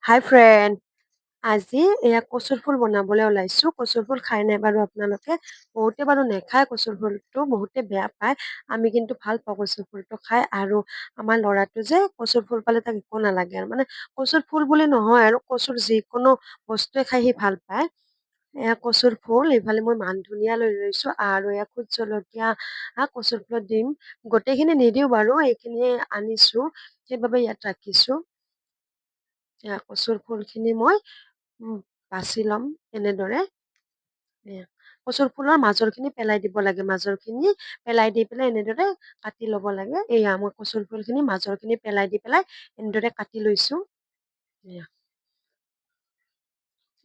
হাই friend, আজি এয়া কচুৰ ফুল বনাবলৈ ওলাইছো। কচুৰ ফুল খাই নাই বাৰু আপোনালোকে? বহুতে বাৰু নেখায় কচুৰ ফুলটো, বহুতে বেয়া পায়। আমি কিন্তু ভাল পাওঁ কচুৰ ফুলটো খাই। আৰু আমাৰ ল'ৰাটো যে কচুৰ ফুল পালে তাক একো নালাগে আৰু মানে কচুৰ ফুল বুলি নহয় আৰু কচুৰ যিকোনো বস্তুৱে খাই সি ভাল পায়। এয়া কচুৰ ফুল, এইফালে মই মান ধনিয়া লৈ লৈছো আৰু এয়া ভোট জলকীয়া কচুৰ ফুলত দিম। গোটেইখিনি নিদিওঁ বাৰু, এইখিনি আনিছো সেইবাবে ইয়াত ৰাখিছো। কচুৰ ফুলখিনি মই বাছি ল'ম এনেদৰে। এয়া, কচুৰ ফুলৰ মাজৰ খিনি পেলাই দিব লাগে, মাজৰ খিনি পেলাই দি পেলাই এনেদৰে কাটি ল'ব লাগে। এয়া মই কচুৰ ফুল খিনি মাজৰ খিনি পেলাই দি পেলাই এনেদৰে কাটি লৈছো। এয়া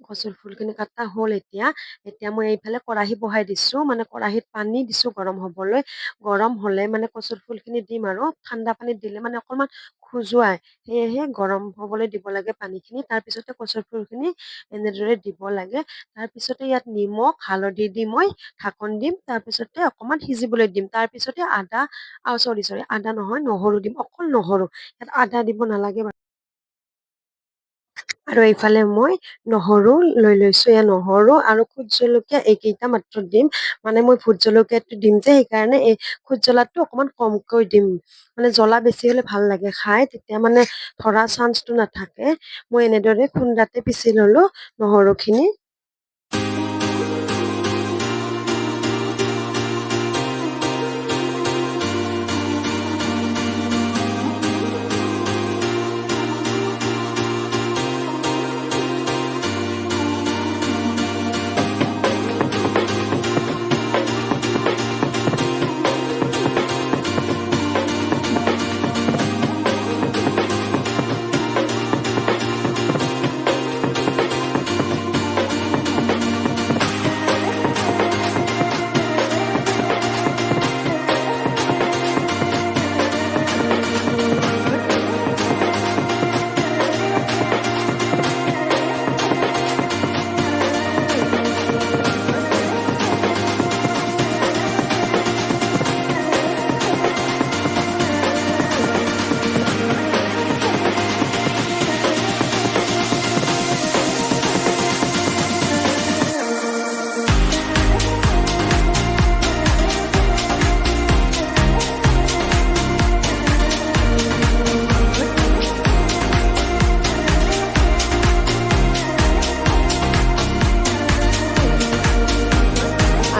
কচুৰ ফুলখিনি কাটা হ'ল। এতিয়া এতিয়া মই এইফালে কেৰাহী বহাই দিছো, মানে কেৰাহীত পানী দিছো গৰম হবলৈ। গৰম হলে মানে কচুৰ ফুলখিনি দিম আৰু ঠাণ্ডা পানীত দিলে মানে অকণমান খোজুৱাই, সেয়েহে গৰম হবলৈ দিব লাগে পানীখিনি। তাৰ পিছতে কচুৰ ফুলখিনি এনেদৰে দিব লাগে। তাৰ পিছতে ইয়াত নিমখ হালধি দি মই ঢাকন দিম। তাৰ পিছতে অকমান সিজিবলৈ দিম। তাৰ পিছতে আদা নহয়, নহৰু দিম, অকল নহৰু। ইয়াত আদা দিব নালাগে বাৰু। আৰু এইফালে মই নহৰু লৈ লৈছো। এয়া নহৰু আৰু ভোট জলকীয়া এইকেইটা মাত্ৰ দিম। মানে মই ভোট জলকীয়াটো দিম যে, সেইকাৰণে এই ভোট জ্বলাটো অকমান কমকৈ দিম। মানে জ্বলা বেছি হলে ভাল লাগে খাই, তেতিয়া মানে ধৰা চান্সটো নাথাকে। মই এনেদৰে খুন্দাতে পিচি ললো নহৰুখিনি।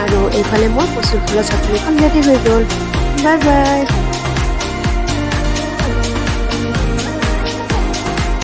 আৰু এইফালে মই কচুৰ ফুলৰ চাটনিখন ৰেডি হৈ গ'ল। Bye bye.